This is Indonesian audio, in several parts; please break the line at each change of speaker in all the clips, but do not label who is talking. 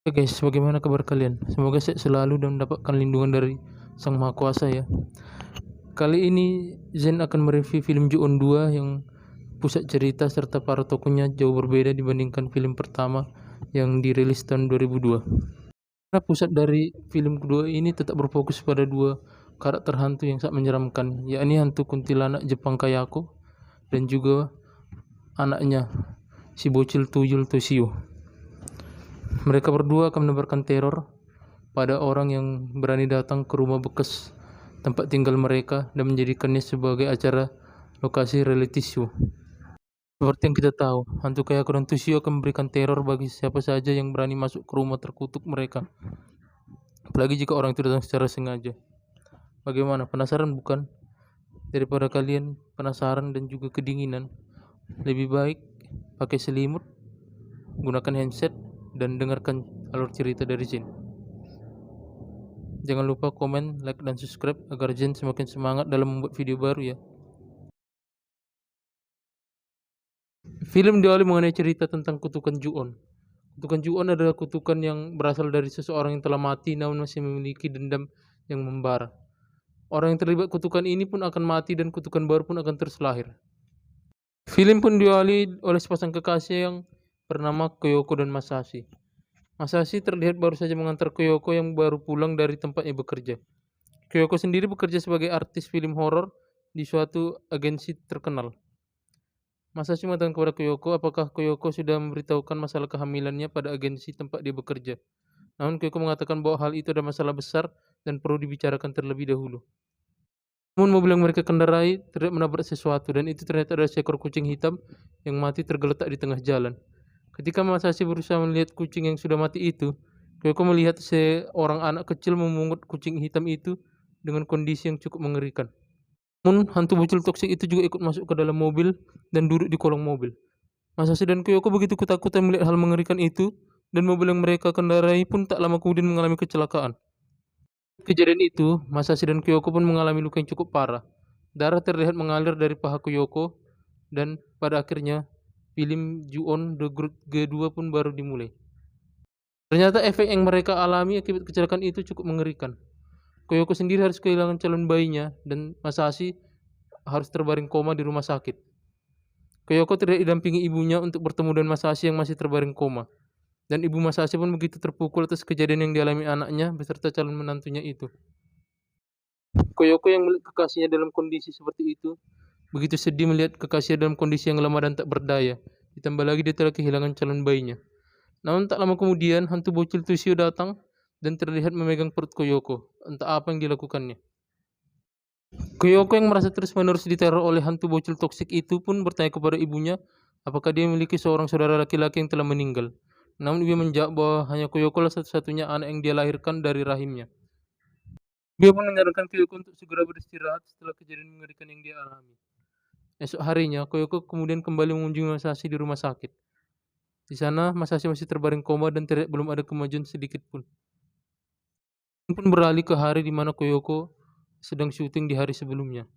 Oke guys, bagaimana kabar kalian? Semoga sehat selalu dan mendapatkan lindungan dari Sang Maha Kuasa ya. Kali ini Zen akan mereview film Ju-on 2 yang pusat cerita serta para tokohnya jauh berbeda dibandingkan film pertama yang dirilis tahun 2002. Karena pusat dari film kedua ini tetap berfokus pada dua karakter hantu yang sangat menyeramkan, yakni hantu kuntilanak Jepang Kayako dan juga anaknya si bocil tuyul Toshio. Mereka berdua akan menebarkan teror pada orang yang berani datang ke rumah bekas tempat tinggal mereka dan menjadikannya sebagai acara lokasi reality show. Seperti yang kita tahu, hantu Kayako dan Toshio akan memberikan teror bagi siapa saja yang berani masuk ke rumah terkutuk mereka. Apalagi jika orang itu datang secara sengaja. Bagaimana? Penasaran bukan? Daripada kalian penasaran dan juga kedinginan, lebih baik pakai selimut, gunakan handset, dan dengarkan alur cerita dari Jin. Jangan lupa komen, like, dan subscribe agar Jen semakin semangat dalam membuat video baru ya. Film diawali mengenai cerita tentang kutukan Ju-on. Kutukan Ju-on adalah kutukan yang berasal dari seseorang yang telah mati namun masih memiliki dendam yang membara. Orang yang terlibat kutukan ini pun akan mati dan kutukan baru pun akan terus lahir. Film pun diawali oleh sepasang kekasih yang bernama Kyoko dan Masashi. Masashi terlihat baru saja mengantar Kyoko yang baru pulang dari tempatnya bekerja. Kyoko sendiri bekerja sebagai artis film horor di suatu agensi terkenal. Masashi mengatakan kepada Kyoko apakah Kyoko sudah memberitahukan masalah kehamilannya pada agensi tempat dia bekerja. Namun Kyoko mengatakan bahwa hal itu adalah masalah besar dan perlu dibicarakan terlebih dahulu. Namun mobil yang mereka kendarai terlihat menabrak sesuatu dan itu ternyata adalah seekor kucing hitam yang mati tergeletak di tengah jalan. Ketika Masashi berusaha melihat kucing yang sudah mati itu, Kyoko melihat seorang anak kecil memungut kucing hitam itu dengan kondisi yang cukup mengerikan. Namun hantu bocil toksik itu juga ikut masuk ke dalam mobil dan duduk di kolong mobil. Masashi dan Kyoko begitu ketakutan melihat hal mengerikan itu dan mobil yang mereka kendarai pun tak lama kemudian mengalami kecelakaan. Kejadian itu, Masashi dan Kyoko pun mengalami luka yang cukup parah. Darah terlihat mengalir dari paha Kyoko dan pada akhirnya film Ju-on The Grudge kedua pun baru dimulai. Ternyata efek yang mereka alami akibat kecelakaan itu cukup mengerikan. Kyoko sendiri harus kehilangan calon bayinya dan Masashi harus terbaring koma di rumah sakit. Kyoko tidak didampingi ibunya untuk bertemu dengan Masashi yang masih terbaring koma. Dan ibu Masashi pun begitu terpukul atas kejadian yang dialami anaknya beserta calon menantunya itu. Kyoko yang melihat kekasihnya dalam kondisi seperti itu, begitu sedih melihat kekasihnya dalam kondisi yang lemah dan tak berdaya. Ditambah lagi dia telah kehilangan calon bayinya. Namun tak lama kemudian hantu bocil Toshio datang dan terlihat memegang perut Kyoko. Entah apa yang dilakukannya. Kyoko yang merasa terus-menerus diteror oleh hantu bocil toksik itu pun bertanya kepada ibunya apakah dia memiliki seorang saudara laki-laki yang telah meninggal. Namun ibu menjawab bahwa hanya Kyoko lah satu-satunya anak yang dia lahirkan dari rahimnya. Dia pun menyarankan Kyoko untuk segera beristirahat setelah kejadian mengerikan yang dia alami. Esok harinya, Kyoko kemudian kembali mengunjungi Masashi di rumah sakit. Di sana, Masashi masih terbaring koma dan belum ada kemajuan sedikit pun. Pun beralih ke hari di mana Kyoko sedang syuting di hari sebelumnya.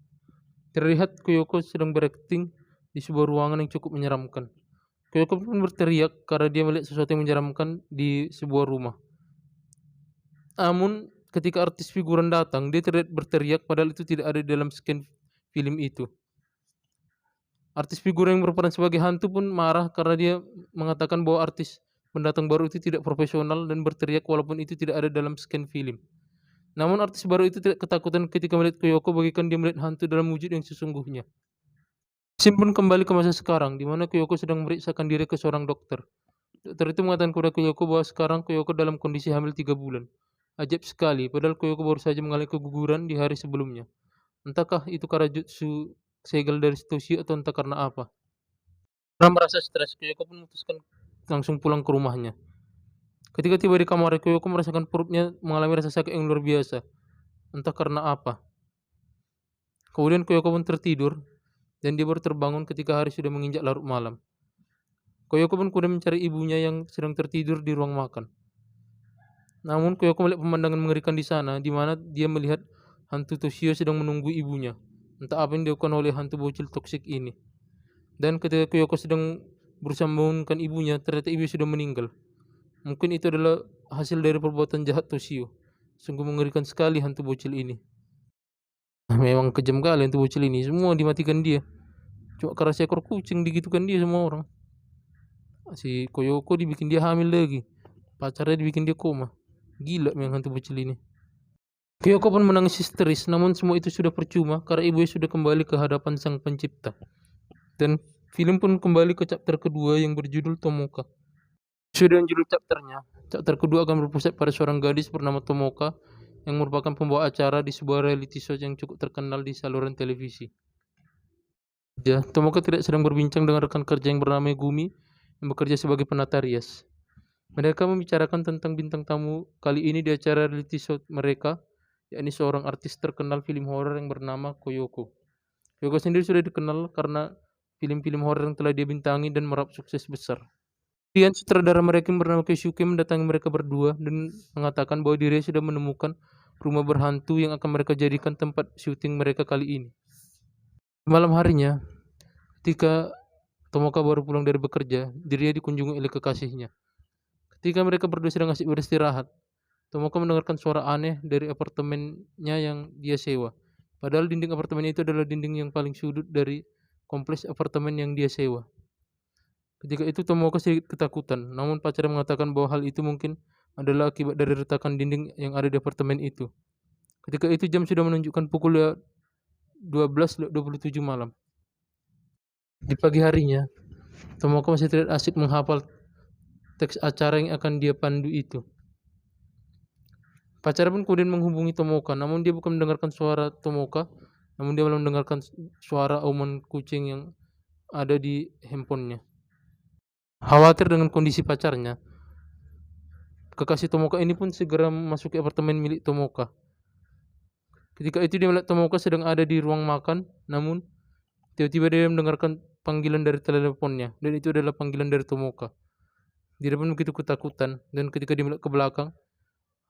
Terlihat Kyoko sedang berakting di sebuah ruangan yang cukup menyeramkan. Kyoko pun berteriak karena dia melihat sesuatu yang menyeramkan di sebuah rumah. Namun ketika artis figuran datang, dia terlihat berteriak padahal itu tidak ada di dalam scan film itu. Artis figuran yang berperan sebagai hantu pun marah karena dia mengatakan bahwa artis pendatang baru itu tidak profesional dan berteriak walaupun itu tidak ada dalam scan film. Namun artis baru itu tidak ketakutan ketika melihat Kyoko bagaikan dia melihat hantu dalam wujud yang sesungguhnya. Scene pun kembali ke masa sekarang, di mana Kyoko sedang memeriksakan diri ke seorang dokter. Dokter itu mengatakan kepada Kyoko bahwa sekarang Kyoko dalam kondisi hamil 3 bulan. Ajaib sekali, padahal Kyoko baru saja mengalami keguguran di hari sebelumnya. Entahkah itu karena jutsu segel dari Toshio atau entah karena apa. Karena merasa stres, Kyoko pun memutuskan langsung pulang ke rumahnya. Ketika tiba di kamar, Kyoko merasakan perutnya mengalami rasa sakit yang luar biasa. Entah karena apa. Kemudian Kyoko pun tertidur dan dia baru terbangun ketika hari sudah menginjak larut malam. Kyoko pun kemudian mencari ibunya yang sedang tertidur di ruang makan. Namun Kyoko melihat pemandangan mengerikan di sana, di mana dia melihat hantu Toshio sedang menunggu ibunya. Entah apa yang dilakukan oleh hantu bocil toksik ini. Dan ketika Kyoko sedang berusaha membangunkan ibunya, ternyata ibu sudah meninggal. Mungkin itu adalah hasil dari perbuatan jahat Toshio. Sungguh mengerikan sekali hantu bocil ini. Memang kejam kali hantu bocil ini. Semua dimatikan dia. Cuma karena seekor kucing digitukan dia semua orang. Si Koyoko dibikin dia hamil lagi. Pacarnya dibikin dia koma. Gila memang hantu bocil ini. Kyoko pun menangis histeris, namun semua itu sudah percuma karena ibunya sudah kembali ke hadapan sang pencipta. Dan film pun kembali ke chapter kedua yang berjudul Tomoka. Sudah judul chapternya, chapter kedua akan berpusat pada seorang gadis bernama Tomoka yang merupakan pembawa acara di sebuah reality show yang cukup terkenal di saluran televisi. Ya, Tomoka tidak sedang berbincang dengan rekan kerja yang bernama Megumi yang bekerja sebagai penata rias. Mereka membicarakan tentang bintang tamu kali ini di acara reality show mereka, yakni seorang artis terkenal film horor yang bernama Koyoko. Koyoko sendiri sudah dikenal karena film-film horor yang telah dia bintangi dan meraup sukses besar. Kemudian sutradara mereka yang bernama Keisuke mendatangi mereka berdua dan mengatakan bahwa dirinya sudah menemukan rumah berhantu yang akan mereka jadikan tempat syuting mereka kali ini. Malam harinya, ketika Tomoka baru pulang dari bekerja, dirinya dikunjungi oleh kekasihnya. Ketika mereka berdua sedang asik beristirahat, Tomoka mendengarkan suara aneh dari apartemennya yang dia sewa. Padahal dinding apartemen itu adalah dinding yang paling sudut dari kompleks apartemen yang dia sewa. Ketika itu Tomoka sedikit ketakutan, namun pacarnya mengatakan bahwa hal itu mungkin adalah akibat dari retakan dinding yang ada di apartemen itu. Ketika itu jam sudah menunjukkan pukul 12:27 malam. Di pagi harinya, Tomoka masih terlihat asik menghafal teks acara yang akan dia pandu itu. Pacarnya pun kemudian menghubungi Tomoka, namun dia bukan mendengarkan suara Tomoka, namun dia malah mendengarkan suara auman kucing yang ada di handphonenya. Khawatir dengan kondisi pacarnya, kekasih Tomoka ini pun segera memasuki apartemen milik Tomoka. Ketika itu dia melihat Tomoka sedang ada di ruang makan, namun tiba-tiba dia mendengarkan panggilan dari teleponnya, dan itu adalah panggilan dari Tomoka. Dia pun begitu ketakutan, dan ketika dia melihat ke belakang,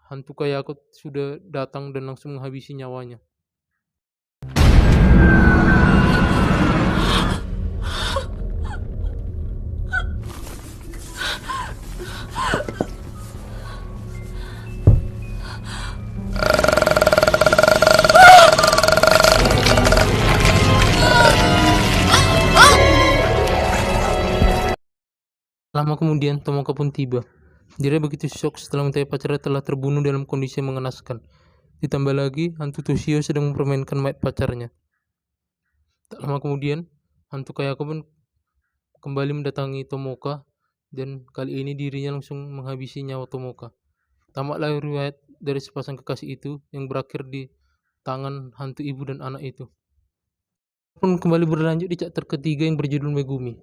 hantu Kayako sudah datang dan langsung menghabisi nyawanya. Lama kemudian, Tomoka pun tiba. Dia begitu shock setelah mengetahui pacarnya telah terbunuh dalam kondisi yang mengenaskan. Ditambah lagi, hantu Toshio sedang mempermainkan mayat pacarnya. Tak lama kemudian, hantu Kayako pun kembali mendatangi Tomoka, dan kali ini dirinya langsung menghabisi nyawa Tomoka. Tamatlah riwayat dari sepasang kekasih itu yang berakhir di tangan hantu ibu dan anak itu. Pun kembali berlanjut di chapter ketiga yang berjudul Megumi.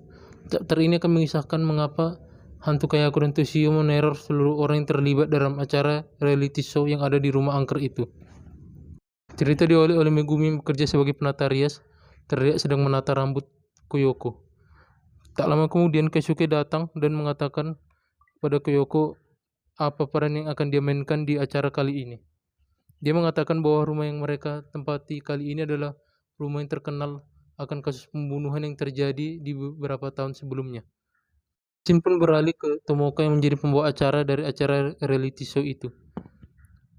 Chapter ini akan mengisahkan mengapa hantu Kayako dan Toshio meneror seluruh orang yang terlibat dalam acara reality show yang ada di rumah angker itu. Cerita diawali oleh Megumi yang bekerja sebagai penata rias, terlihat sedang menata rambut Koyoko. Tak lama kemudian Keisuke datang dan mengatakan pada Koyoko apa peran yang akan dia mainkan di acara kali ini. Dia mengatakan bahwa rumah yang mereka tempati kali ini adalah rumah yang terkenal akan kasus pembunuhan yang terjadi di beberapa tahun sebelumnya. Scene pun beralih ke Tomoka yang menjadi pembawa acara dari acara reality show itu.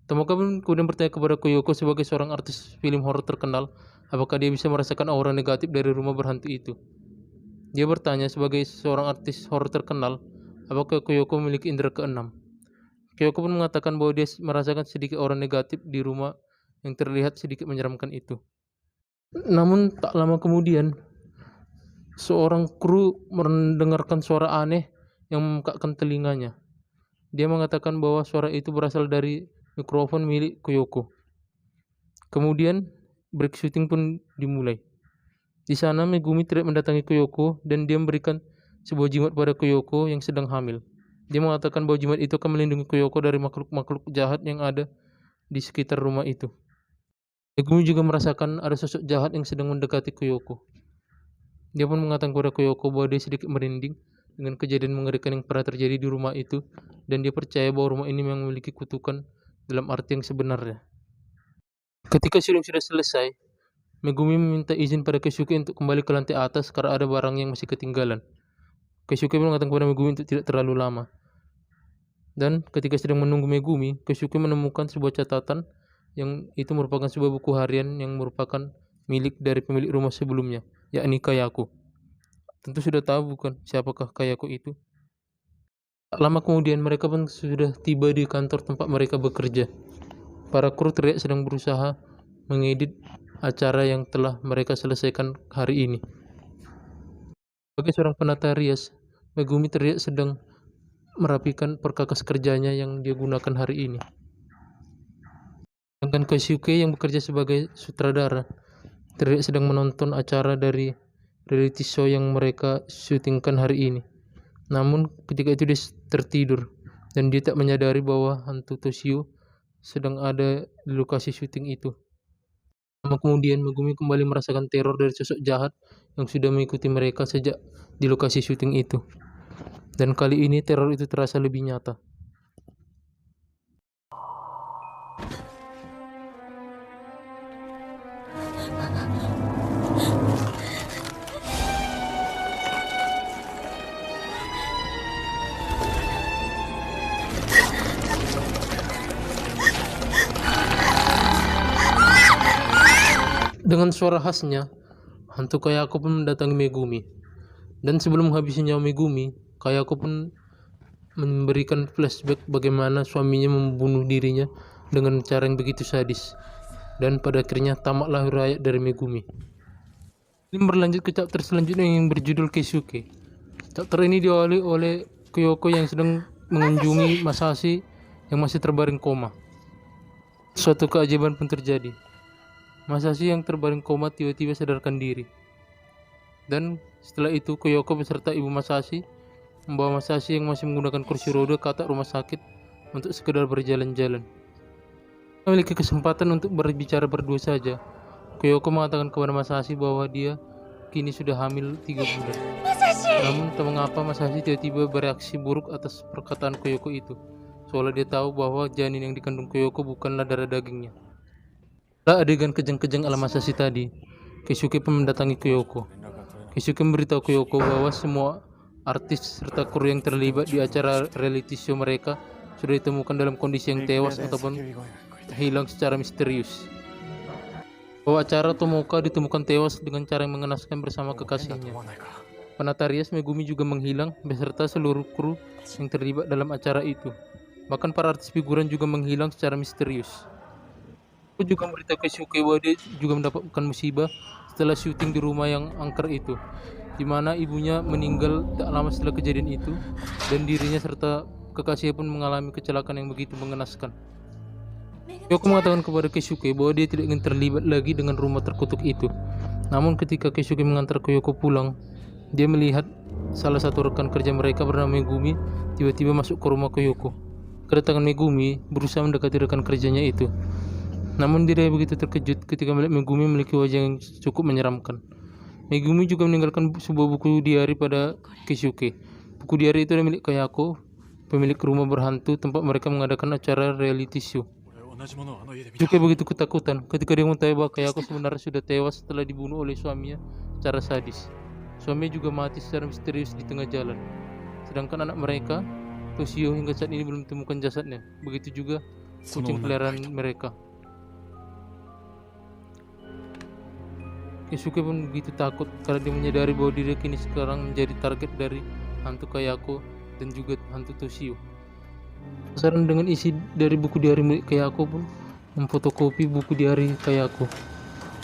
Tomoka pun kemudian bertanya kepada Koyoko sebagai seorang artis film horor terkenal, apakah dia bisa merasakan aura negatif dari rumah berhantu itu. Dia bertanya sebagai seorang artis horor terkenal, apakah Koyoko memiliki indera keenam. Koyoko pun mengatakan bahwa dia merasakan sedikit aura negatif di rumah yang terlihat sedikit menyeramkan itu. Namun tak lama kemudian, seorang kru mendengarkan suara aneh yang memekakkan telinganya. Dia mengatakan bahwa suara itu berasal dari mikrofon milik Koyoko. Kemudian break shooting pun dimulai. Di sana Megumi tidak mendatangi Koyoko dan dia memberikan sebuah jimat pada Koyoko yang sedang hamil. Dia mengatakan bahwa jimat itu akan melindungi Koyoko dari makhluk-makhluk jahat yang ada di sekitar rumah itu. Megumi juga merasakan ada sosok jahat yang sedang mendekati Koyoko. Dia pun mengatakan kepada Koyoko bahwa dia sedikit merinding dengan kejadian mengerikan yang pernah terjadi di rumah itu, dan dia percaya bahwa rumah ini memang memiliki kutukan dalam arti yang sebenarnya. Ketika syuting sudah selesai, Megumi meminta izin pada Keisuke untuk kembali ke lantai atas karena ada barang yang masih ketinggalan. Keisuke pun mengatakan kepada Megumi untuk tidak terlalu lama. Dan ketika sedang menunggu Megumi, Keisuke menemukan sebuah catatan yang itu merupakan sebuah buku harian yang merupakan milik dari pemilik rumah sebelumnya, yakni Kayako. Tentu sudah tahu bukan siapakah Kayako itu? Tak lama kemudian mereka pun sudah tiba di kantor tempat mereka bekerja. Para kru terlihat sedang berusaha mengedit acara yang telah mereka selesaikan hari ini. Sebagai seorang penata rias, Megumi terlihat sedang merapikan perkakas kerjanya yang dia gunakan hari ini. Sedangkan Keisuke yang bekerja sebagai sutradara terlihat sedang menonton acara dari reality show yang mereka syutingkan hari ini. Namun ketika itu dia tertidur dan dia tak menyadari bahwa hantu Toshio sedang ada di lokasi syuting itu. Lama kemudian Megumi kembali merasakan teror dari sosok jahat yang sudah mengikuti mereka sejak di lokasi syuting itu. Dan kali ini teror itu terasa lebih nyata. Dengan suara khasnya, hantu Kayako pun mendatangi Megumi. Dan sebelum menghabisi nyawa Megumi, Kayako pun memberikan flashback bagaimana suaminya membunuh dirinya dengan cara yang begitu sadis. Dan pada akhirnya tamatlah riwayat dari Megumi. Ini berlanjut ke chapter selanjutnya yang berjudul Keisuke. Chapter ini diawali oleh Kyoko yang sedang mengunjungi Masashi yang masih terbaring koma. Suatu keajaiban pun terjadi. Masashi yang terbaring koma tiba-tiba sadarkan diri. Dan setelah itu Kyoko beserta ibu Masashi membawa Masashi yang masih menggunakan kursi roda ke atap rumah sakit untuk sekedar berjalan-jalan. Memiliki kesempatan untuk berbicara berdua saja, Kyoko mengatakan kepada Masashi bahwa dia kini sudah hamil 3 bulan. Namun tak mengapa Masashi tiba-tiba bereaksi buruk atas perkataan Kyoko itu, seolah dia tahu bahwa janin yang dikandung Kyoko bukanlah darah dagingnya. Setelah adegan kejang-kejang ala Masashi tadi, Keisuke pun mendatangi Kyoko. Keisuke memberitahu Kyoko bahwa semua artis serta kru yang terlibat di acara reality show mereka sudah ditemukan dalam kondisi yang tewas ataupun hilang secara misterius. Bahwa acara Tomoka ditemukan tewas dengan cara yang mengenaskan bersama kekasihnya. Penata rias Megumi juga menghilang beserta seluruh kru yang terlibat dalam acara itu. Bahkan para artis figuran juga menghilang secara misterius. Aku juga memberitahu Keisuke bahwa dia juga mendapatkan musibah setelah syuting di rumah yang angker itu, di mana ibunya meninggal tak lama setelah kejadian itu, dan dirinya serta kekasihnya pun mengalami kecelakaan yang begitu mengenaskan. Kyoko mengatakan kepada Keisuke bahwa dia tidak ingin terlibat lagi dengan rumah terkutuk itu. Namun ketika Keisuke mengantar Kyoko pulang, dia melihat salah satu rekan kerja mereka bernama Megumi tiba-tiba masuk ke rumah Kyoko. Kedatangan Megumi berusaha mendekati rekan kerjanya itu. Namun dia begitu terkejut ketika melihat Megumi memiliki wajah yang cukup menyeramkan. Megumi juga meninggalkan sebuah buku diari pada Keisuke. Buku diari itu adalah milik Kayako, pemilik rumah berhantu tempat mereka mengadakan acara reality show. Keisuke begitu ketakutan ketika dia mengetahui bahwa Kayako sebenarnya sudah tewas setelah dibunuh oleh suaminya secara sadis. Suaminya juga mati secara misterius di tengah jalan. Sedangkan anak mereka, Toshio, hingga saat ini belum ditemukan jasadnya. Begitu juga kucing peliharaan mereka. Keisuke pun begitu takut karena dia menyadari bahwa diri kini sekarang menjadi target dari hantu Kayako dan juga hantu Toshio. Penasaran dengan isi dari buku diari milik Kayako pun memfotokopi buku diari Kayako.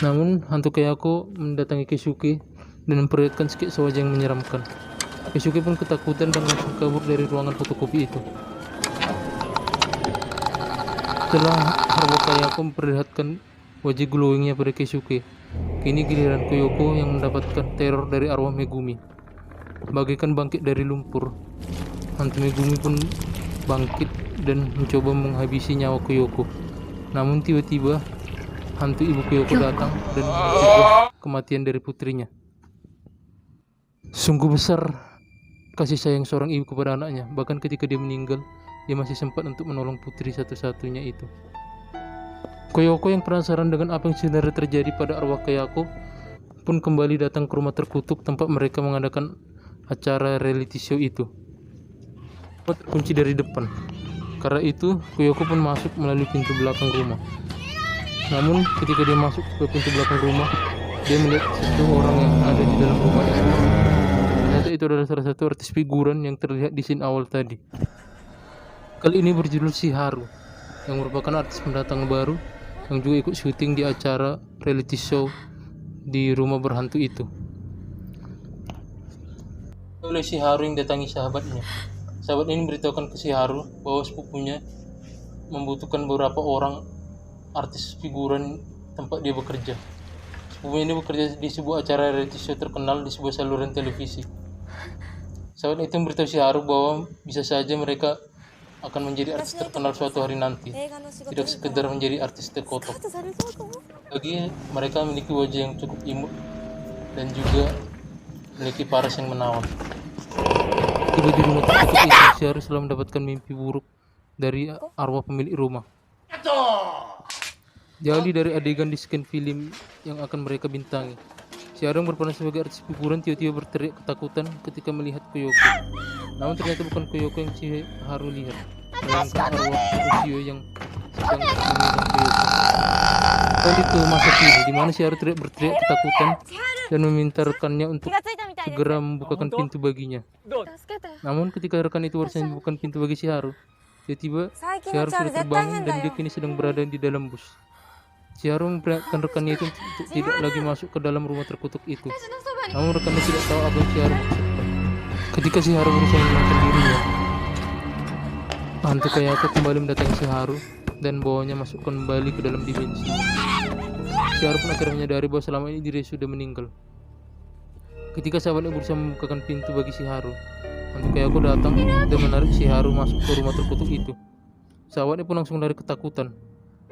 Namun hantu Kayako mendatangi Keisuke dan memperlihatkan sketsa wajah yang menyeramkan. Keisuke pun ketakutan dan langsung kabur dari ruangan fotokopi itu. Setelah arwah Kayako memperlihatkan wajah glowingnya pada Keisuke, kini giliran Kyoko yang mendapatkan teror dari arwah Megumi. Bagaikan bangkit dari lumpur, hantu Megumi pun bangkit dan mencoba menghabisi nyawa Kyoko. Namun tiba-tiba hantu ibu Kyoko datang dan mencegah kematian dari putrinya. Sungguh besar kasih sayang seorang ibu kepada anaknya. Bahkan ketika dia meninggal, dia masih sempat untuk menolong putri satu-satunya itu. Kyoko yang penasaran dengan apa yang sebenarnya terjadi pada arwah Kayako pun kembali datang ke rumah terkutuk tempat mereka mengadakan acara reality show itu. Terkunci dari depan. Karena itu Kuyoko pun masuk melalui pintu belakang rumah. Namun ketika dia masuk ke pintu belakang rumah, dia melihat satu orang yang ada di dalam rumah itu. Ternyata itu adalah salah satu artis figuran yang terlihat di scene awal tadi. Kali ini berjudul Shiharu, yang merupakan artis pendatang baru yang juga ikut syuting di acara reality show di rumah berhantu itu. Oleh Shiharu yang datangi sahabatnya. Sahabat ini memberitahukan ke Shiharu bahwa sepupunya membutuhkan beberapa orang artis figuran tempat dia bekerja. Sepupunya ini bekerja di sebuah acara reality show terkenal di sebuah saluran televisi. Sahabat itu memberitahu Shiharu bahwa bisa saja mereka akan menjadi artis terkenal suatu hari nanti, tidak sekedar menjadi artis terkotok. Lagi mereka memiliki wajah yang cukup imut dan juga memiliki paras yang menawan. Tiba di rumah tertutup itu, Shiharu selalu mendapatkan mimpi buruk dari arwah pemilik rumah. Diawali dari adegan di scan film yang akan mereka bintangi. Shiharu yang berperan sebagai artis figuran tiba-tiba berteriak ketakutan ketika melihat Kuyoko. Namun ternyata bukan Kuyoko yang Shiharu lihat, melainkan arwah Toshio yang sedang menggendong Kuyoko. Kembali ke masa kini, di mana Shiharu berteriak ketakutan dan meminta rekannya untuk segera membukakan pintu baginya. Namun ketika rekan itu berusaha membukakan pintu bagi Shiharu, tiba-tiba Shiharu sudah terbangun dan dia kini sedang berada di dalam bus. Shiharu memperingatkan rekannya itu untuk tidak lagi masuk ke dalam rumah terkutuk itu. Namun rekannya tidak tahu apa yang Shiharu maksudkan. Ketika Shiharu berusaha menenangkan dirinya, hantu Kayako kembali mendatangi Shiharu dan bawanya masuk kembali ke dalam dimensi. Shiharu pun akhirnya menyadari bahwa selama ini dirinya sudah meninggal. Ketika sahabatnya berusaha membukakan pintu bagi Shiharu, hantu Kayako datang dan menarik Shiharu masuk ke rumah terkutuk itu. Sahabatnya pun langsung lari ketakutan.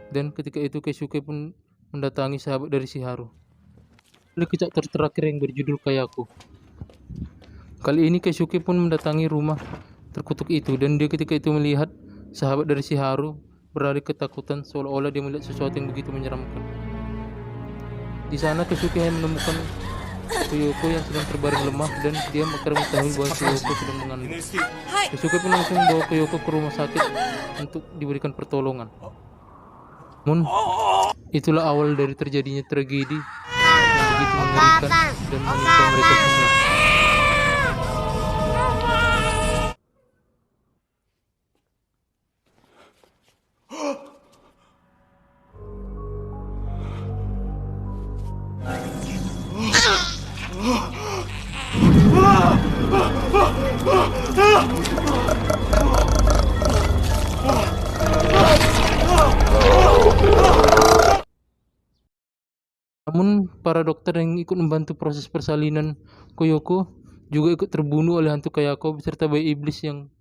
Dan ketika itu Keisuke pun mendatangi sahabat dari Shiharu. Lalu ke chapter terakhir yang berjudul Kayako. Kali ini Keisuke pun mendatangi rumah terkutuk itu dan dia ketika itu melihat sahabat dari Shiharu berlari ketakutan seolah-olah dia melihat sesuatu yang begitu menyeramkan. Di sana Keisuke menemukan Kuyoko yang sedang terbaring lemah dan dia akhirnya mengetahui bahwa Kuyoko sedang mengandung. Keisuke pun langsung membawa Kuyoko ke rumah sakit untuk diberikan pertolongan. Namun itulah awal dari terjadinya tragedi yang begitu mengerikan dan menimpa mereka semua. Namun para dokter yang ikut membantu proses persalinan Kuyoko juga ikut terbunuh oleh hantu Kayako beserta bayi iblis yang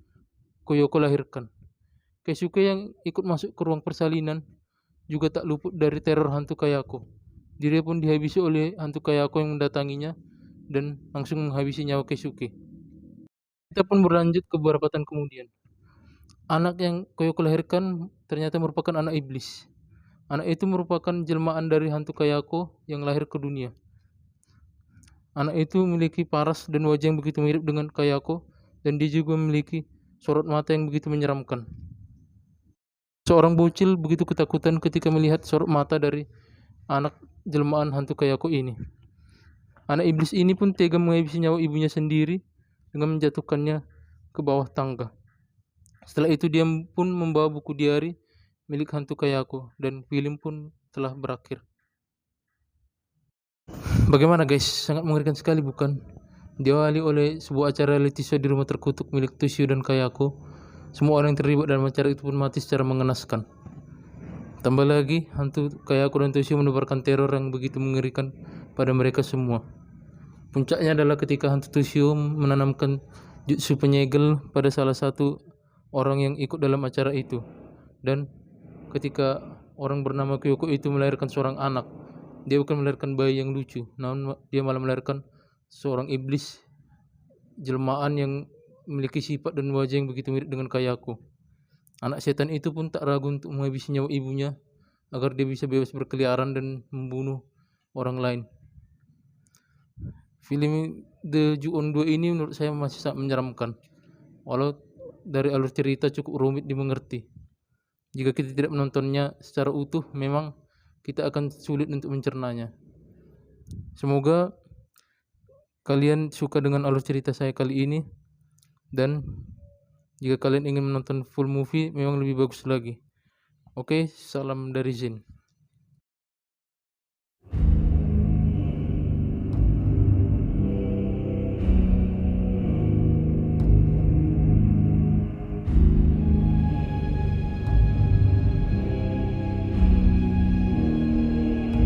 Kuyoko lahirkan. Keisuke yang ikut masuk ke ruang persalinan juga tak luput dari teror hantu Kayako. Dirinya pun dihabisi oleh hantu Kayako yang mendatanginya dan langsung menghabisi nyawa Keisuke. Kita pun berlanjut ke beberapa tahun kemudian. Anak yang Kuyoko lahirkan ternyata merupakan anak iblis. Anak itu merupakan jelmaan dari hantu Kayako yang lahir ke dunia. Anak itu memiliki paras dan wajah yang begitu mirip dengan Kayako dan dia juga memiliki sorot mata yang begitu menyeramkan. Seorang bocil begitu ketakutan ketika melihat sorot mata dari anak jelmaan hantu Kayako ini. Anak iblis ini pun tega menghabisi nyawa ibunya sendiri dengan menjatuhkannya ke bawah tangga. Setelah itu dia pun membawa buku diari milik hantu Kayako dan film pun telah berakhir. Bagaimana guys? Sangat mengerikan sekali bukan? Diawali oleh sebuah acara reality show di rumah terkutuk milik Toshio dan Kayako. Semua orang yang terlibat dalam acara itu pun mati secara mengenaskan. Tambah lagi, hantu Kayako dan Toshio menebarkan teror yang begitu mengerikan pada mereka semua. Puncaknya adalah ketika hantu Toshio menanamkan jutsu penyegel pada salah satu orang yang ikut dalam acara itu. Dan ketika orang bernama Kuyoko itu melahirkan seorang anak, dia bukan melahirkan bayi yang lucu, namun dia malah melahirkan seorang iblis jelmaan yang memiliki sifat dan wajah yang begitu mirip dengan Kayako. Anak setan itu pun tak ragu untuk menghabisi nyawa ibunya agar dia bisa bebas berkeliaran dan membunuh orang lain. Film The Ju-on 2 ini menurut saya masih sangat menyeramkan. Walau dari alur cerita cukup rumit dimengerti. Jika kita tidak menontonnya secara utuh, memang kita akan sulit untuk mencernanya. Semoga kalian suka dengan alur cerita saya kali ini, dan jika kalian ingin menonton full movie memang lebih bagus lagi. Oke, salam dari Zin.